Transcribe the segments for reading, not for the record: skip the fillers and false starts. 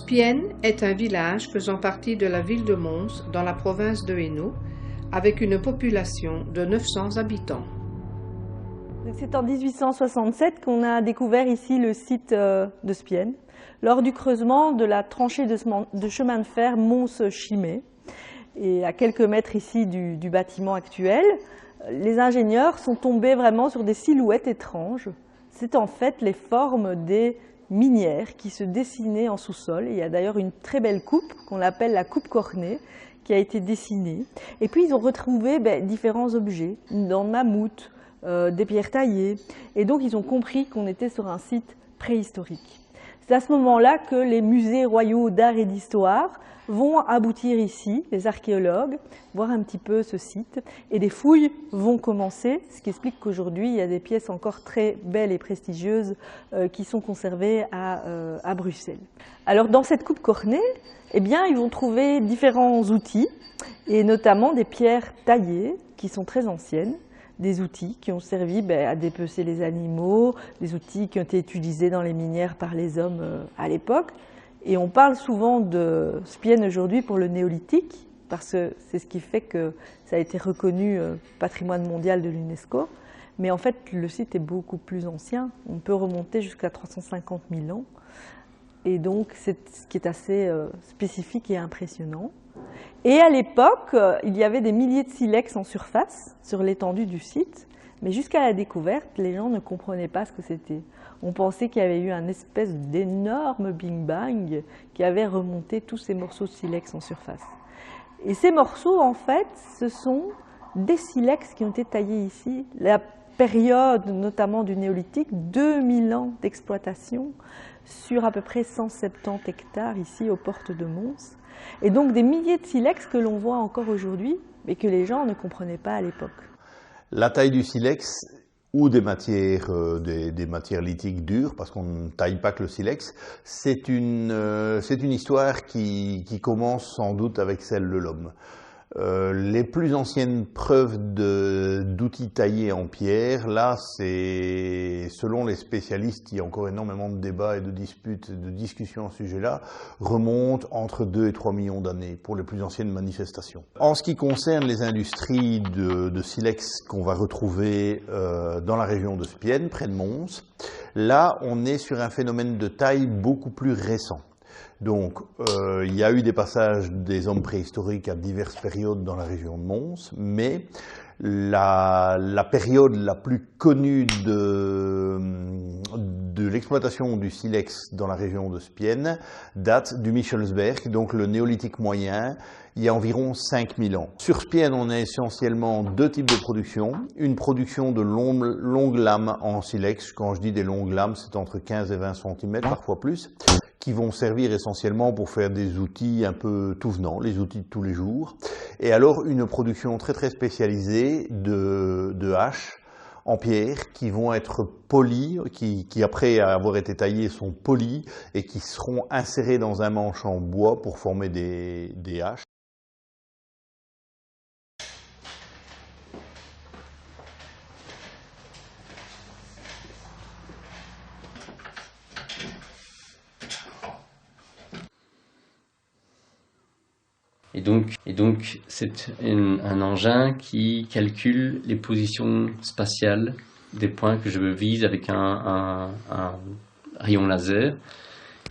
Spienne est un village faisant partie de la ville de Mons, dans la province de Hainaut, avec une population de 900 habitants. C'est en 1867 qu'on a découvert ici le site de Spienne, lors du creusement de la tranchée de chemin de fer Mons-Chimay. Et à quelques mètres ici du bâtiment actuel, les ingénieurs sont tombés vraiment sur des silhouettes étranges. C'est en fait les formes des minières qui se dessinaient en sous-sol. Il y a d'ailleurs une très belle coupe qu'on appelle la coupe cornée qui a été dessinée. Et puis ils ont retrouvé différents objets, une dent de mammouth, des pierres taillées. Et donc ils ont compris qu'on était sur un site préhistorique. C'est à ce moment-là que les musées royaux d'art et d'histoire vont aboutir ici, les archéologues, voir un petit peu ce site, et des fouilles vont commencer, ce qui explique qu'aujourd'hui il y a des pièces encore très belles et prestigieuses qui sont conservées à Bruxelles. Alors dans cette coupe cornée, eh bien, ils vont trouver différents outils, et notamment des pierres taillées qui sont très anciennes, des outils qui ont servi à dépecer les animaux, des outils qui ont été utilisés dans les minières par les hommes à l'époque. Et on parle souvent de Spienne aujourd'hui pour le néolithique, parce que c'est ce qui fait que ça a été reconnu patrimoine mondial de l'UNESCO. Mais en fait, le site est beaucoup plus ancien. On peut remonter jusqu'à 350 000 ans. Et donc, c'est ce qui est assez spécifique et impressionnant. Et à l'époque, il y avait des milliers de silex en surface, sur l'étendue du site, mais jusqu'à la découverte, les gens ne comprenaient pas ce que c'était. On pensait qu'il y avait eu un espèce d'énorme Big Bang qui avait remonté tous ces morceaux de silex en surface. Et ces morceaux, en fait, ce sont des silex qui ont été taillés ici. La période, notamment du néolithique, 2000 ans d'exploitation sur à peu près 170 hectares ici aux portes de Mons. Et donc des milliers de silex que l'on voit encore aujourd'hui, mais que les gens ne comprenaient pas à l'époque. La taille du silex ou des matières lithiques dures, parce qu'on ne taille pas que le silex, c'est une histoire qui commence sans doute avec celle de l'homme. Les plus anciennes preuves d'outils taillés en pierre, là, c'est selon les spécialistes, il y a encore énormément de débats et de disputes, de discussions à ce sujet-là, remontent entre 2 et 3 millions d'années pour les plus anciennes manifestations. En ce qui concerne les industries de silex qu'on va retrouver dans la région de Spienne, près de Mons, là, on est sur un phénomène de taille beaucoup plus récent. Donc, il y a eu des passages des hommes préhistoriques à diverses périodes dans la région de Mons, mais la période la plus connue de l'exploitation du silex dans la région de Spienne date du Michelsberg, donc le néolithique moyen, il y a environ 5000 ans. Sur Spienne, on a essentiellement 2 types de production. Une production de longues lames en silex. Quand je dis des longues lames, c'est entre 15 et 20 cm, parfois plus, qui vont servir essentiellement pour faire des outils un peu tout venant, les outils de tous les jours. Et alors une production très très spécialisée de haches en pierre qui vont être polies, qui après avoir été taillées sont polies et qui seront insérées dans un manche en bois pour former des haches. Et donc c'est un engin qui calcule les positions spatiales des points que je vise avec un rayon laser.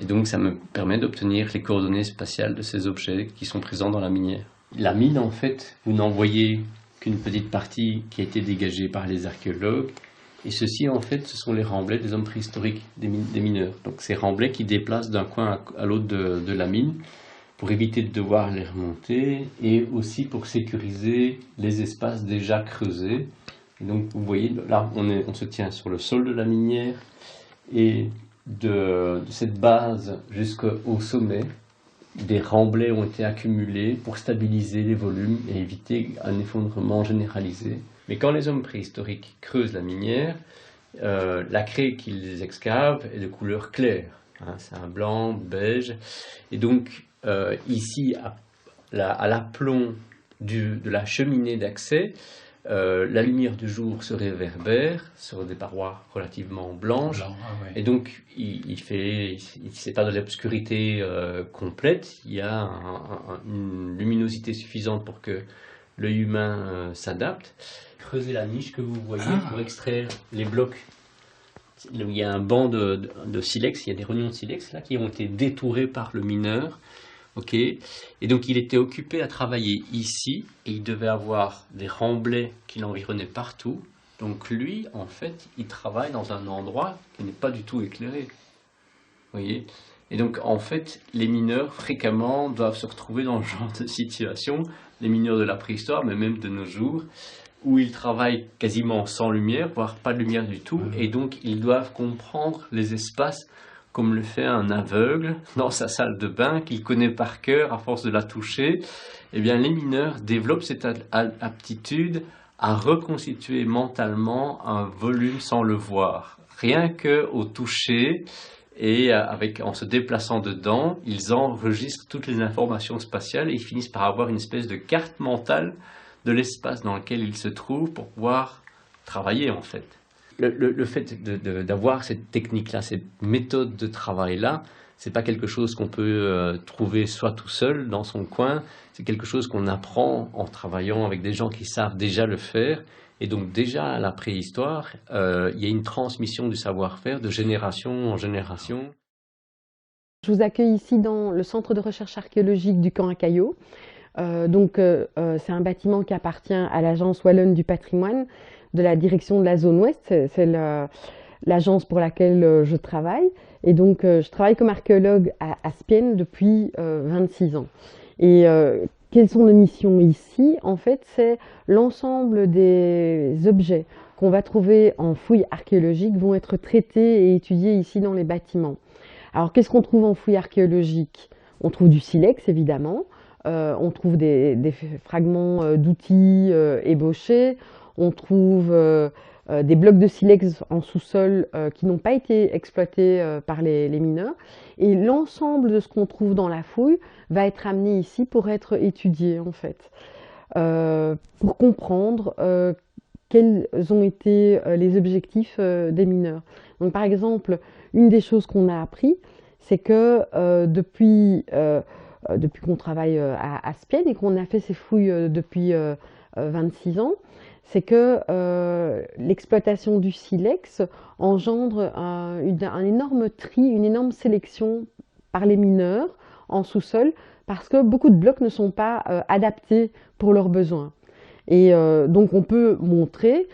Et donc ça me permet d'obtenir les coordonnées spatiales de ces objets qui sont présents dans la minière. La mine, en fait, vous n'en voyez qu'une petite partie qui a été dégagée par les archéologues. Et ceci, en fait, ce sont les remblais des hommes préhistoriques, des mineurs. Donc ces remblais qui déplacent d'un coin à l'autre de la mine, pour éviter de devoir les remonter et aussi pour sécuriser les espaces déjà creusés. Et donc vous voyez, là on se tient sur le sol de la minière et de cette base jusqu'au sommet, des remblais ont été accumulés pour stabiliser les volumes et éviter un effondrement généralisé. Mais quand les hommes préhistoriques creusent la minière, la craie qu'ils excavent est de couleur claire. Hein, c'est un blanc, beige. Et donc ici, à l'aplomb de la cheminée d'accès, la lumière du jour se réverbère sur des parois relativement blanches, et donc c'est pas de l'obscurité complète, il y a une luminosité suffisante pour que l'œil humain s'adapte. Creuser la niche que vous voyez pour extraire les blocs. Il y a un banc de silex, il y a des rognons de silex là qui ont été détourés par le mineur. Okay. Et donc il était occupé à travailler ici et il devait avoir des remblais qui l'environnaient partout. Donc lui, en fait, il travaille dans un endroit qui n'est pas du tout éclairé. Vous voyez ? Et donc en fait, les mineurs fréquemment doivent se retrouver dans ce genre de situation, les mineurs de la préhistoire, mais même de nos jours, où ils travaillent quasiment sans lumière, voire pas de lumière du tout, et donc ils doivent comprendre les espaces comme le fait un aveugle dans sa salle de bain qu'il connaît par cœur à force de la toucher. Eh bien, les mineurs développent cette aptitude à reconstituer mentalement un volume sans le voir. Rien qu'au toucher et en se déplaçant dedans, ils enregistrent toutes les informations spatiales et ils finissent par avoir une espèce de carte mentale de l'espace dans lequel ils se trouvent pour pouvoir travailler en fait. Le fait d'avoir cette technique-là, cette méthode de travail-là, c'est pas quelque chose qu'on peut trouver soit tout seul dans son coin, c'est quelque chose qu'on apprend en travaillant avec des gens qui savent déjà le faire. Et donc déjà à la préhistoire, il y a une transmission du savoir-faire de génération en génération. Je vous accueille ici dans le centre de recherche archéologique du Camp à Caillaux. C'est un bâtiment qui appartient à l'Agence wallonne du patrimoine de la direction de la zone ouest, c'est l'agence pour laquelle je travaille. Et donc je travaille comme archéologue à Spienne depuis 26 ans. Et quelles sont nos missions ici? En fait, c'est l'ensemble des objets qu'on va trouver en fouilles archéologiques vont être traités et étudiés ici dans les bâtiments. Alors qu'est-ce qu'on trouve en fouilles archéologiques? On trouve du silex évidemment, on trouve des fragments d'outils ébauchés, on trouve des blocs de silex en sous-sol qui n'ont pas été exploités par les mineurs. Et l'ensemble de ce qu'on trouve dans la fouille va être amené ici pour être étudié en fait, pour comprendre quels ont été les objectifs des mineurs. Donc par exemple, une des choses qu'on a appris, c'est que depuis qu'on travaille à Spienne et qu'on a fait ces fouilles depuis 26 ans, c'est que l'exploitation du silex engendre un énorme tri, une énorme sélection par les mineurs en sous-sol, parce que beaucoup de blocs ne sont pas adaptés pour leurs besoins. Et donc on peut montrer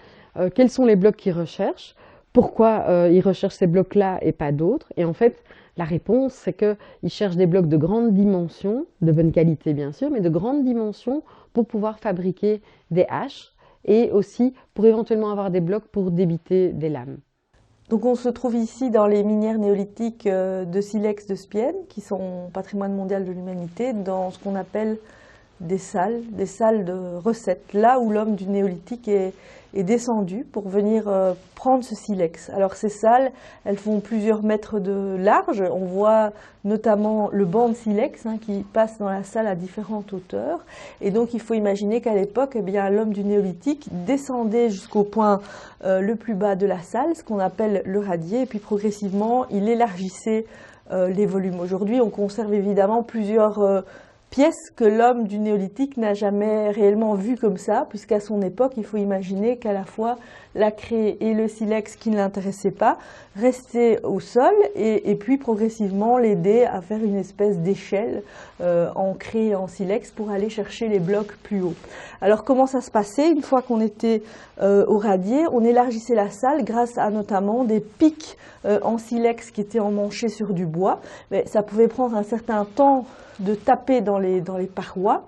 quels sont les blocs qu'ils recherchent, pourquoi ils recherchent ces blocs-là et pas d'autres. Et en fait, la réponse, c'est qu'ils cherchent des blocs de grande dimension, de bonne qualité bien sûr, mais de grande dimension pour pouvoir fabriquer des haches et aussi pour éventuellement avoir des blocs pour débiter des lames. Donc on se trouve ici dans les minières néolithiques de silex de Spienne, qui sont patrimoine mondial de l'humanité, dans ce qu'on appelle des salles de recettes, là où l'homme du néolithique est descendu pour venir prendre ce silex. Alors ces salles, elles font plusieurs mètres de large. On voit notamment le banc de silex qui passe dans la salle à différentes hauteurs. Et donc il faut imaginer qu'à l'époque, eh bien, l'homme du néolithique descendait jusqu'au point le plus bas de la salle, ce qu'on appelle le radier, et puis progressivement, il élargissait les volumes. Aujourd'hui, on conserve évidemment plusieurs pièces que l'homme du néolithique n'a jamais réellement vues comme ça, puisqu'à son époque, il faut imaginer qu'à la fois la craie et le silex qui ne l'intéressaient pas restaient au sol et puis progressivement l'aidaient à faire une espèce d'échelle en craie et en silex pour aller chercher les blocs plus haut. Alors comment ça se passait? Une fois qu'on était au radier, on élargissait la salle grâce à notamment des pics en silex qui étaient emmanchés sur du bois. Mais ça pouvait prendre un certain temps de taper dans les parois,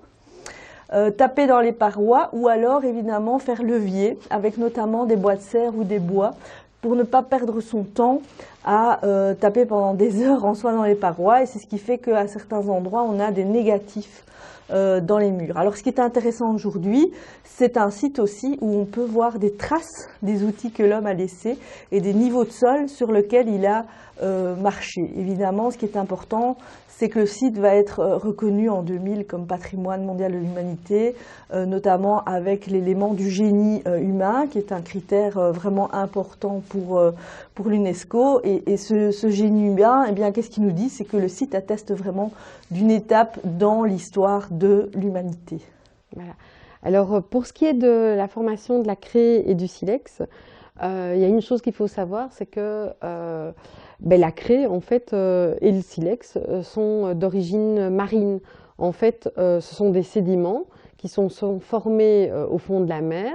ou alors évidemment faire levier avec notamment des bois de serre ou des bois pour ne pas perdre son temps à taper pendant des heures en soi dans les parois, et c'est ce qui fait qu'à certains endroits on a des négatifs dans les murs. Alors ce qui est intéressant aujourd'hui, c'est un site aussi où on peut voir des traces des outils que l'homme a laissés et des niveaux de sol sur lesquels il a marché. Évidemment, ce qui est important, c'est que le site va être reconnu en 2000 comme patrimoine mondial de l'humanité, notamment avec l'élément du génie humain, qui est un critère vraiment important pour l'UNESCO. Et ce génie humain, eh bien, qu'est-ce qu'il nous dit? C'est que le site atteste vraiment d'une étape dans l'histoire de l'humanité. Voilà. Alors, pour ce qui est de la formation de la craie et du silex, il y a une chose qu'il faut savoir, c'est que la craie, en fait, et le silex sont d'origine marine. En fait, ce sont des sédiments qui sont formés au fond de la mer.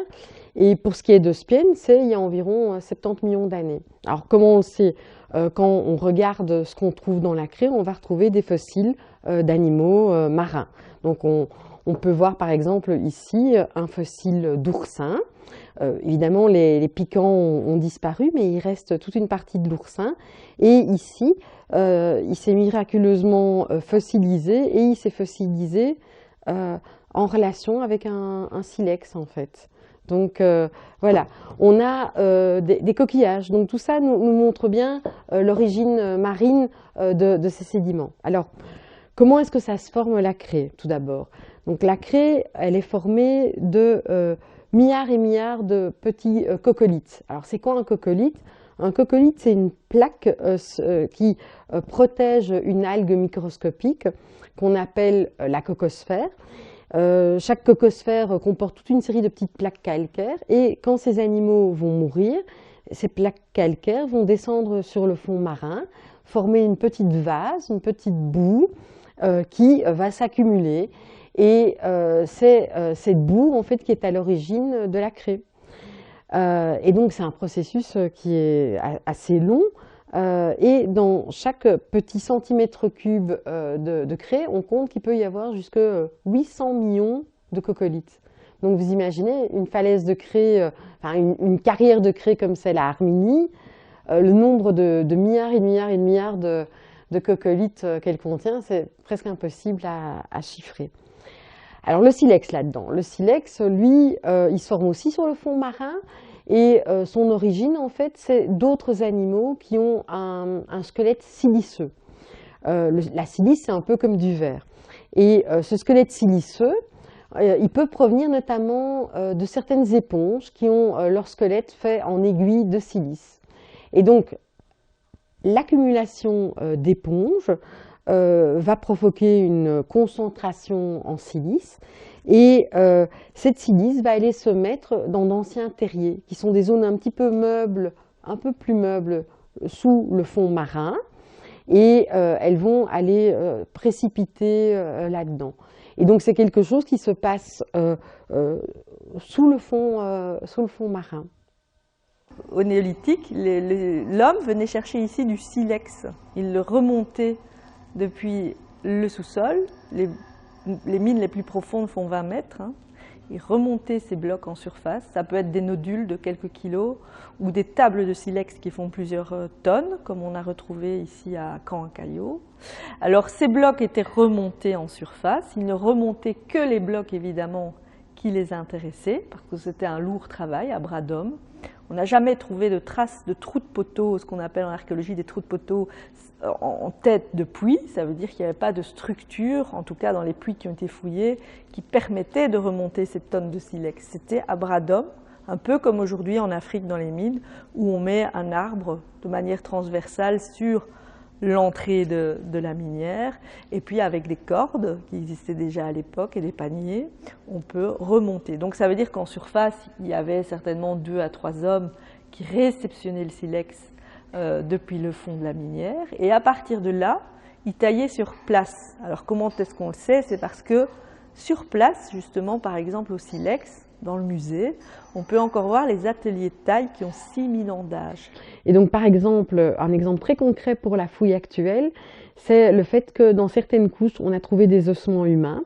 Et pour ce qui est de Spienne, c'est il y a environ 70 millions d'années. Alors, comment on le sait? Quand on regarde ce qu'on trouve dans la craie, on va retrouver des fossiles d'animaux marins. Donc, on peut voir par exemple ici un fossile d'oursin. Évidemment, les piquants ont disparu, mais il reste toute une partie de l'oursin. Et ici, il s'est miraculeusement fossilisé, et il s'est fossilisé en relation avec un silex, en fait. Donc voilà, on a des coquillages. Donc tout ça nous montre bien l'origine marine de ces sédiments. Alors, comment est-ce que ça se forme la craie, tout d'abord? Donc la craie, elle est formée de milliards et milliards de petits coccolithes. Alors c'est quoi un coccolithe? Un coccolithe, c'est une plaque qui protège une algue microscopique qu'on appelle la cocosphère. Chaque cocosphère comporte toute une série de petites plaques calcaires, et quand ces animaux vont mourir, ces plaques calcaires vont descendre sur le fond marin, former une petite vase, une petite boue qui va s'accumuler. Et c'est cette boue en fait qui est à l'origine de la craie. Et donc c'est un processus qui est assez long. Et dans chaque petit centimètre cube de craie, on compte qu'il peut y avoir jusque 800 millions de coccolithes. Donc vous imaginez une falaise de craie, une carrière de craie comme celle à Armigny, le nombre de milliards et de milliards et de milliards de coccolithes qu'elle contient, c'est presque impossible à chiffrer. Alors le silex là-dedans, le silex, lui, il se forme aussi sur le fond marin, et son origine, en fait, c'est d'autres animaux qui ont un squelette siliceux. La silice, c'est un peu comme du verre. Et ce squelette siliceux, il peut provenir notamment de certaines éponges qui ont leur squelette fait en aiguille de silice. Et donc, l'accumulation d'éponges va provoquer une concentration en silice, et cette silice va aller se mettre dans d'anciens terriers, qui sont des zones un petit peu meubles, un peu plus meubles sous le fond marin, et elles vont aller précipiter là-dedans. Et donc c'est quelque chose qui se passe sous le fond marin. Au néolithique, l'homme venait chercher ici du silex. Il le remontait depuis le sous-sol. Les mines les plus profondes font 20 mètres. Il remontait ces blocs en surface. Ça peut être des nodules de quelques kilos ou des tables de silex qui font plusieurs tonnes, comme on a retrouvé ici à Caen-à-Caillaux. Alors ces blocs étaient remontés en surface. Ils ne remontaient que les blocs évidemment qui les intéressaient, parce que c'était un lourd travail à bras d'homme. On n'a jamais trouvé de traces de trous de poteaux, ce qu'on appelle en archéologie des trous de poteaux en tête de puits. Ça veut dire qu'il n'y avait pas de structure, en tout cas dans les puits qui ont été fouillés, qui permettait de remonter ces tonnes de silex. C'était à bras d'homme, un peu comme aujourd'hui en Afrique dans les mines, où on met un arbre de manière transversale sur l'entrée de la minière, et puis avec des cordes qui existaient déjà à l'époque et des paniers, on peut remonter. Donc ça veut dire qu'en surface, il y avait certainement 2 à 3 hommes qui réceptionnaient le silex depuis le fond de la minière, et à partir de là, ils taillaient sur place. Alors comment est-ce qu'on le sait? C'est parce que sur place, justement, par exemple au silex, dans le musée, on peut encore voir les ateliers de taille qui ont 6000 ans d'âge. Et donc, par exemple, un exemple très concret pour la fouille actuelle, c'est le fait que dans certaines couches, on a trouvé des ossements humains.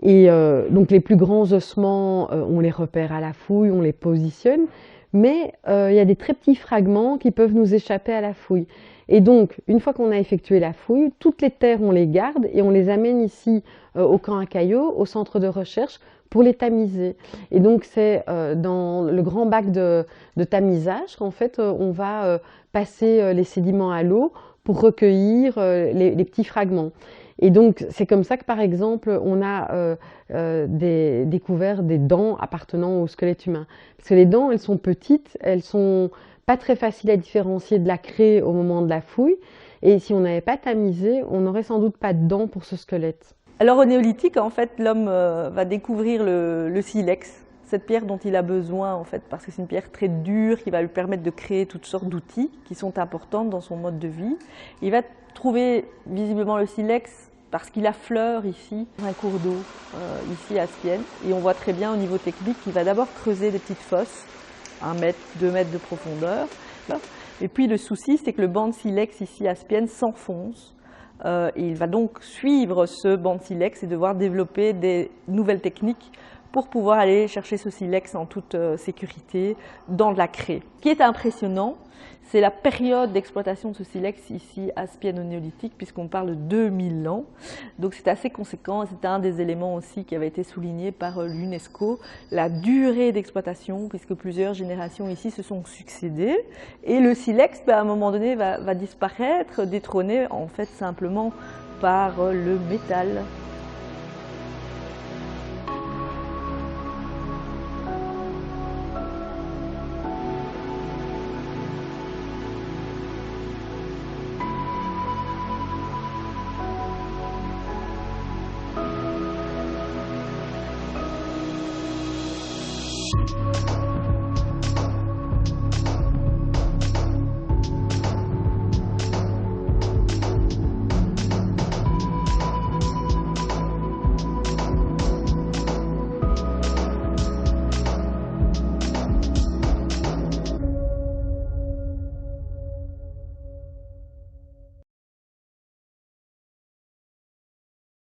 Et donc, les plus grands ossements, on les repère à la fouille, on les positionne. mais il y a des très petits fragments qui peuvent nous échapper à la fouille. Et donc, une fois qu'on a effectué la fouille, toutes les terres, on les garde et on les amène ici au camp à caillots, au centre de recherche, pour les tamiser. Et donc, c'est dans le grand bac de tamisage qu'en fait, on va passer les sédiments à l'eau pour recueillir les petits fragments. Et donc, c'est comme ça que, par exemple, on a découvert des dents appartenant au squelette humain. Parce que les dents, elles sont petites, elles sont pas très faciles à différencier de la craie au moment de la fouille. Et si on n'avait pas tamisé, on n'aurait sans doute pas de dents pour ce squelette. Alors au néolithique, en fait, l'homme va découvrir le silex, cette pierre dont il a besoin, en fait, parce que c'est une pierre très dure qui va lui permettre de créer toutes sortes d'outils qui sont importants dans son mode de vie. Il va trouver visiblement le silex parce qu'il affleure ici un cours d'eau, ici à Spienne. Et on voit très bien au niveau technique qu'il va d'abord creuser des petites fosses, 1 mètre, 2 mètres de profondeur. Et puis le souci, c'est que le banc de silex ici à Spienne s'enfonce. Et il va donc suivre ce banc de silex et devoir développer des nouvelles techniques pour pouvoir aller chercher ce silex en toute sécurité dans de la craie. Ce qui est impressionnant, c'est la période d'exploitation de ce silex ici à Spienne au néolithique, puisqu'on parle de 2000 ans. Donc c'est assez conséquent, c'est un des éléments aussi qui avait été souligné par l'UNESCO, la durée d'exploitation, puisque plusieurs générations ici se sont succédées. Et le silex, à un moment donné, va disparaître, détrôné en fait simplement par le métal.